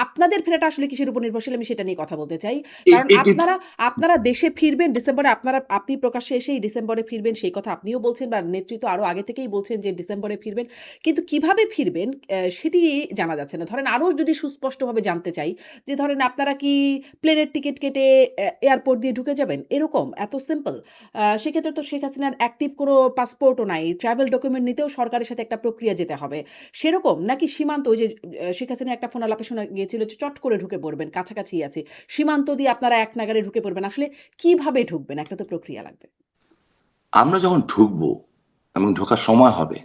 আপনাদের ফেরাটা আসলে কিসের উপর নির্ভরশীল আমি সেটা নিয়ে কথা বলতে চাই। কারণ আপনারা দেশে ফিরবেন ডিসেম্বরে আপনি প্রকাশ্যে এসেই ডিসেম্বরে ফিরবেন সেই কথা আপনিও বলছেন বা নেতৃত্ব আরো আগে থেকেই বলছেন যে ডিসেম্বরে ফিরবেন। কিন্তু কিভাবে ফিরবেন সেটি জানা যাচ্ছে না। ধরেন আরো যদি সুস্পষ্টভাবে জানতে চাই যে ধরেন আপনারা কি প্লেনের টিকেট কেটে এয়ারপোর্ট দিয়ে ঢুকে যাবেন? এরকম এত সিম্পল? সেক্ষেত্রে তো শেখ হাসিনার অ্যাক্টিভ কোনো পাসপোর্টও নাই। ট্রাভেল ডকুমেন্ট নিতেও সরকারের সাথে একটা প্রক্রিয়া যেতে হবে। সেরকম? নাকি সীমান্ত ওই যে শেখ হাসিনার একটা ফোন আলাপে শোনা গিয়েছিল যে চট করে ঢুকে পড়বেন, কাছাকাছিই আছি। সীমান্ত দিয়ে আপনারা এক নাগাড়ে ঢুকে পড়বেন। আসলে কিভাবে ঢুকবেন? একটা তো প্রক্রিয়া লাগবে। আমরা যখন ঢুকবো এবং ঢোকার সময় হবে,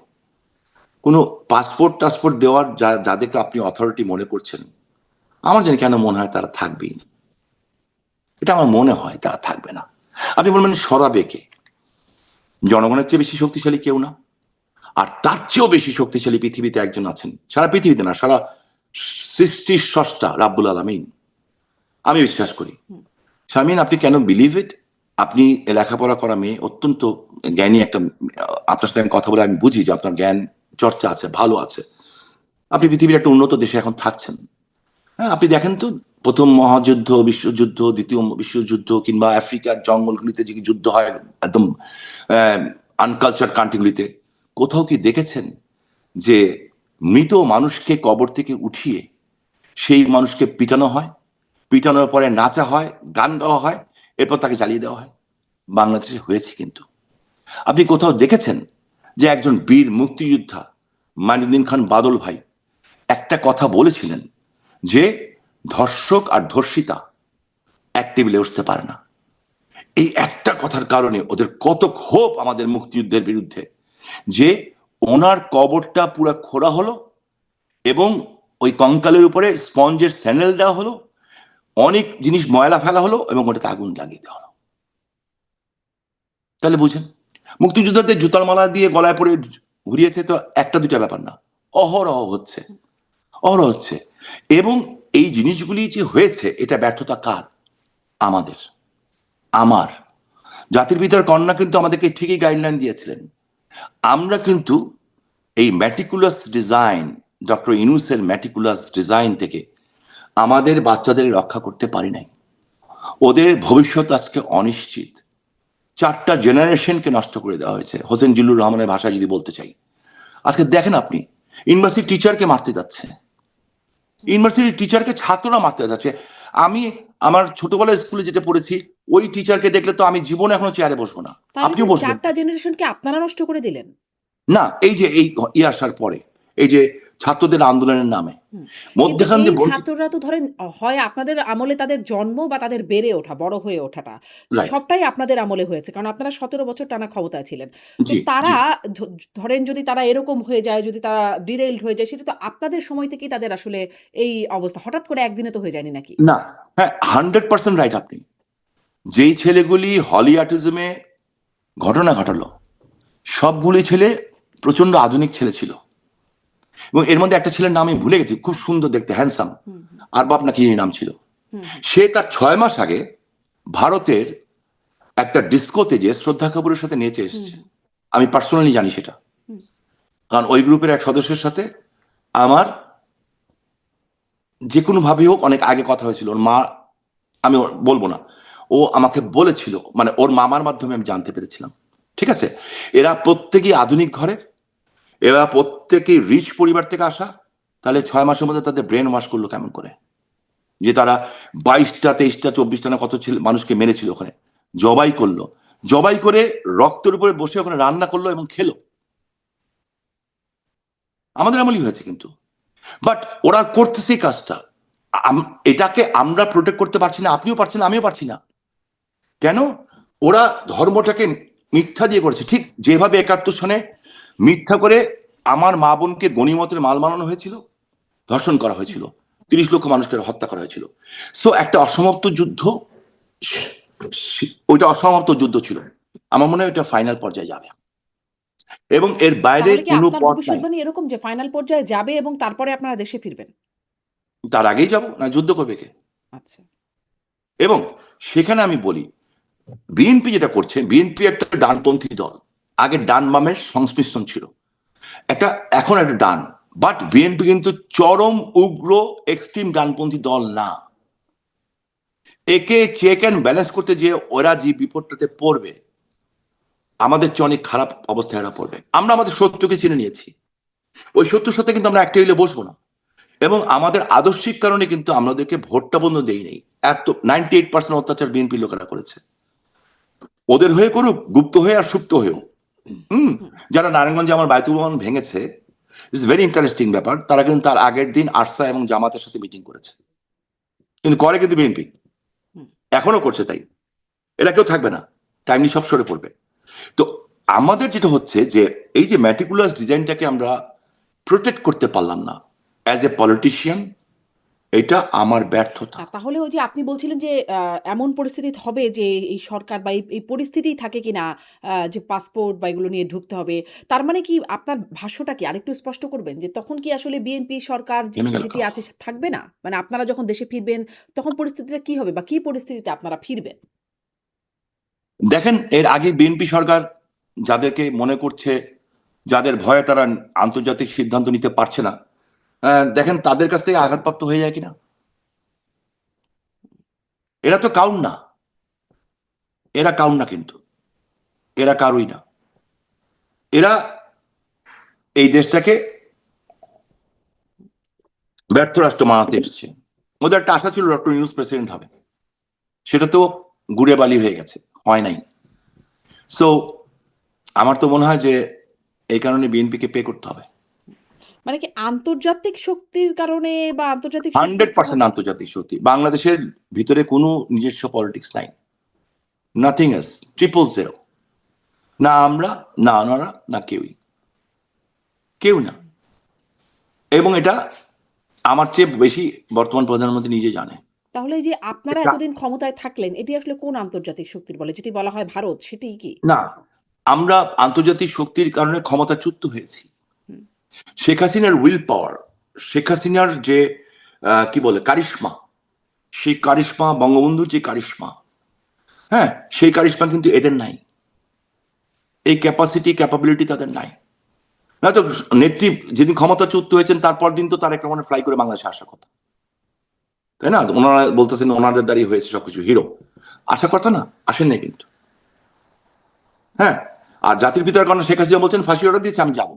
কোনো টাসপোর্ট দেওয়ার যাদেরকে আপনি অথরিটি মনে করছেন, আমার জানি কেন মনে হয় তারা থাকবেই না। এটা আমার মনে হয় তারা থাকবে না। আপনি বলবেন সরাবে কে? জনগণের চেয়ে বেশি শক্তিশালী কেউ না। আর তার চেয়েও বেশি শক্তিশালী পৃথিবীতে একজন আছেন, সারা পৃথিবীতে না, সারা সৃষ্টির স্রষ্টা রাব্বুল আলামিন। আমি বিশ্বাস করি। শারমিন, আপনি কেন বিলিভ ইট? আপনি লেখাপড়া করা মেয়ে, অত্যন্ত জ্ঞানী একটা, আপনার সাথে আমি কথা বলে আমি বুঝি যে আপনার জ্ঞান চর্চা আছে, ভালো আছে। আপনি পৃথিবীর একটা উন্নত দেশে এখন থাকছেন। হ্যাঁ, আপনি দেখেন তো, প্রথম মহাযুদ্ধ, বিশ্বযুদ্ধ, দ্বিতীয় বিশ্বযুদ্ধ, কিংবা আফ্রিকার জঙ্গলগুলিতে যে যুদ্ধ হয় একদম আনকালচার কান্ট্রিগুলিতে, কোথাও কি দেখেছেন যে মৃত মানুষকে কবর থেকে উঠিয়ে সেই মানুষকে পিটানো হয়, পিটানোর পরে নাচা হয়, গান গাওয়া হয়, এরপর তাকে জ্বালিয়ে দেওয়া হয়? বাংলাদেশে হয়েছে কিন্তু। আপনি কোথাও দেখেছেন যে একজন বীর মুক্তিযোদ্ধা মাইনুদ্দিন খান বাদল ভাই একটা কথা বলেছিলেন যে ধর্ষক আর ধর্ষিতা এক টেবিলে উঠতে পারে না? এই একটা কথার কারণে ওদের কত ক্ষোভ আমাদের মুক্তিযুদ্ধের বিরুদ্ধে, যে ওনার কবরটা পুরো খোঁড়া হলো এবং ওই কঙ্কালের উপরে স্পঞ্জের স্যান্ডেল দেওয়া হলো, অনেক জিনিস ময়লা ফেলা হলো এবং ওটাতে আগুন লাগিয়ে দেওয়া হলো। তাহলে বুঝেন, মুক্তিযোদ্ধাদের জুতার মালা দিয়ে গলায় পড়ে ঘুরিয়েছে তো একটা দুটা ব্যাপার না, অহরহ হচ্ছে, অহরহ হচ্ছে। এবং এই জিনিসগুলি যে হয়েছে, এটা ব্যর্থতা কার? আমাদের, আমার। জাতির পিতার কন্যা কিন্তু আমাদেরকে ঠিকই গাইডলাইন দিয়েছিলেন। আমরা কিন্তু এই ম্যাটিকুলাস ডিজাইন, ডক্টর ইউনূসের ম্যাটিকুলাস ডিজাইন থেকে আমাদের বাচ্চাদের রক্ষা করতে পারি নাই। ওদের ভবিষ্যৎ আজকে অনিশ্চিত। 4টা জেনারেশনকে নষ্ট করে দেওয়া হয়েছে। হোসেন জিল্লুর রহমানের ভাষায় যদি বলতে চাই, আজকে দেখেন আপনি, ইউনিভার্সিটি টিচারকে মারতে যাচ্ছে, ইউনিভার্সিটি টিচারকে ছাত্ররা মারতে যাচ্ছে। আমি আমার ছোটবেলায় স্কুলে যেটা পড়েছি, ওই টিচারকে দেখলে তো আমি জীবনে এখনো চেয়ারে বসবো না। তাহলে তো আপনিও বসবেন 4টা জেনারেশনকে আপনারা নষ্ট করে দিলেন। না? এই যে এই আসার পরে, এই যে ছাত্রদের আন্দোলনের নামে হুম। কিন্তু মধ্যখান এই দিয়ে বঞ্চিত। ছাত্ররা তো ধরেন হয় আপনাদের আমলে তাদের জন্ম বা তাদের বেড়ে ওঠা, বড় হয়ে ওঠাটা রাইট। সবটাই আপনাদের আমলে হয়েছে। কারণ আপনারা ১৭ বছর টানা ক্ষমতায় ছিলেন। তো জি, তারা জি। ধ ধরেন যদি তারা এরকম হয়ে যায়, যদি তারা ডিরেইলড হয়ে যায় সেটা তো আপনাদের সময় থেকেই তাদের আসলে এই অবস্থা। হঠাৎ করে একদিনে তো হয়ে যায়নি নাকি? না, হ্যাঁ, 100% রাইট আপনি। যেই ছেলেগুলি হলিয়াটিজমে ঘটনা ঘটালো, সবগুলি ছেলে প্রচন্ড আধুনিক ছেলে ছিল। এবং এর মধ্যে একটা ছেলের নাম আমি ভুলে গেছি, খুব সুন্দর দেখতে, হ্যান্ডসাম, হুম, হুম, আর বাপ নাকি নাম ছিল। হুম, হুম, সে তার 6 মাস আগে ভারতের একটা ডিস্কোতে যে শ্রদ্ধা কাপুরের সাথে নেচে হুম, এসেছে। হুম, আমি পার্সোনালি জানি সেটা, হুম। কারণ ওই গ্রুপের এক সদস্যের সাথে আমার যে কোনো ভাবেই হোক অনেক আগে কথা হয়েছিল। ওর মা, আমি বলবো না, ও আমাকে বলেছিল, মানে ওর মামার মাধ্যমে আমি জানতে পেরেছিলাম। ঠিক আছে, এরা প্রত্যেকেই আধুনিক ঘরের, এরা প্রত্যেকেই রিচ পরিবার থেকে আসা। তাহলে 6 মাসের মধ্যে তাদের ব্রেন ওয়াশ করলো কেমন করে? যে তারা 22টা 23টা 24টা না কত ছেলে মানুষকে মেরেছিল ওখানে, জবাই করলো, জবাই করে রক্তের উপরে বসে ওখানে রান্না করলো এবং খেলো। আমাদের আমলই হয়েছে কিন্তু। বাট ওরা করতেছে এই কাজটা। এটাকে আমরা প্রোটেক্ট করতে পারছি না, আপনিও পারছেন না, আমিও পারছি না। কেন? ওরা ধর্মটাকে মিথ্যা দিয়ে করেছে, ঠিক যেভাবে 71 সনে মিথ্যা করে আমার মা বোনকে গণিমতের মাল বানানো হয়েছিল, ধর্ষণ করা হয়েছিল, 30 লক্ষ মানুষকে হত্যা করা হয়েছিল। সো একটা অসমাপ্ত যুদ্ধ, ওইটা অসমাপ্ত যুদ্ধ ছিল। আমার মনে হয় ওইটা ফাইনাল পর্যায়ে যাবে এবং এর বাইরে তাহলে কি কোনো আপনার পথ নাই। ভবিষ্যৎবাণী এরকম যে ফাইনাল পর্যায়ে যাবে এবং তারপরে আপনারা দেশে ফিরবেন? তার আগেই যাব না, যুদ্ধ করবে কে? আচ্ছা। এবং সেখানে আমি বলি, বিএনপি যেটা করছে, বিএনপি একটা ডানপন্থী দল। আগে ডান বামের সংমিশ্রণ ছিল, একটা এখন একটা ডান বাট বিএনপি কিন্তু চরম উগ্র এক্সট্রিম ডানপন্থী দল না। একে চেক অ্যান্ড ব্যালেন্স করতে যে ওরা যে বিপদটাতে পড়বে, আমাদের চেয়ে অনেক খারাপ অবস্থায় এরা পড়বে। আমরা আমাদের শত্রুকে চিনে নিয়েছি, ওই শত্রুর সাথে কিন্তু আমরা একটা হইলে বসবো না। এবং আমাদের আদর্শিক কারণে কিন্তু আমাদেরকে ভোটটা বন্ধ দেই নেই। এত 98% অত্যাচার বিএনপি লোকেরা করেছে, ওদের হয়ে করুক, গুপ্ত হয়ে আর সুপ্ত হয়েও। যারা নারায়ণগঞ্জে আমার বায়তুল ভবন ভেঙেছে, ইটস ভেরি ইন্টারেস্টিং ব্যাপার, তারা কিন্তু তার আগের দিন আরসা এবং জামাতের সাথে মিটিং করেছে, কিন্তু করে কিন্তু বিএনপি এখনো করছে। তাই এরা কেউ থাকবে না, টাইমলি সব সরে পড়বে। তো আমাদের যেটা হচ্ছে যে এই যে ম্যাটিকুলাস ডিজাইনটাকে আমরা প্রোটেক্ট করতে পারলাম না অ্যাজ এ পলিটিশিয়ান, এটা আমার ব্যর্থতা। তাহলে ওই যে আপনি বলছিলেন যে এমন পরিস্থিতি হবে যে এই সরকার বা এই পরিস্থিতিই থাকে কিনা, যে পাসপোর্ট বা এগুলো নিয়ে ঢুকতে হবে। তার মানে কি আপনার ভাষ্যটা কি আরেকটু স্পষ্ট করবেন? যে তখন কি আসলে বিএনপি সরকার থেমে গেল যেটি তো। আছে থাকবে না? মানে আপনারা যখন দেশে ফিরবেন তখন পরিস্থিতিটা কি হবে বা কি পরিস্থিতিতে আপনারা ফিরবেন? দেখেন, এর আগে বিএনপি সরকার যাদেরকে মনে করছে, যাদের ভয়ে তারা আন্তর্জাতিক সিদ্ধান্ত নিতে পারছে না, দেখেন তাদের কাছ থেকে আঘাতপ্রাপ্ত হয়ে যায় কিনা। এরা তো কাউন না, এরা কাউন না, কিন্তু এরা কারুই না। এরা এই দেশটাকে ব্যর্থ রাষ্ট্র বানাতে এসছে। ওদের একটা আশা ছিল ডক্টর ইউনূস প্রেসিডেন্ট হবে, সেটা তো গুড়ে বালি হয়ে গেছে, হয় নাই। সো আমার তো মনে হয় যে এই কারণে বিএনপিকে পে করতে হবে। মানে কি আন্তর্জাতিক শক্তির কারণে বা আন্তর্জাতিক শক্তির 100% আন্তর্জাতিক শক্তি। বাংলাদেশের ভিতরে কোনো নিজস্ব পলিটিক্স নাই, নাথিং এলস, 000। না আমরা, না ওনারা, না কেউই, কেউ না। এবং এটা আমার চেয়ে বেশি বর্তমান প্রধানমন্ত্রী নিজে জানে। তাহলে এই যে আপনারা এতদিন ক্ষমতায় থাকলেন, এটি আসলে কোন আন্তর্জাতিক শক্তির বলে? যেটি বলা হয় ভারত, সেটিই কি? না, আমরা আন্তর্জাতিক শক্তির কারণে ক্ষমতাচ্যুত হয়েছি। হুম। শেখ হাসিনার উইল পাওয়ার, শেখ হাসিনার যে কি বলে কারিশমা, সেই কারিশমা, বঙ্গবন্ধুর যে কারিশমা, হ্যাঁ, সেই কারিশমা কিন্তু এদের নাই। এই ক্যাপাসিটি, ক্যাপাবিলিটি তাদের নাই। না তো নেত্রী যেদিন ক্ষমতাচ্যুত হয়েছেন তারপর দিন তো তারেক রহমানের ফ্লাই করে বাংলাদেশে আসার কথা, তাই না? ওনারা বলতেছেন ওনাদের দাঁড়িয়ে হয়েছে সবকিছু, হিরো। আশা কথা না, আসেন নাই কিন্তু। হ্যাঁ, আর জাতির পিতার কারণে শেখ হাসিনা বলছেন ফাঁসি অর্ডার দিয়েছে, আমি যাবো।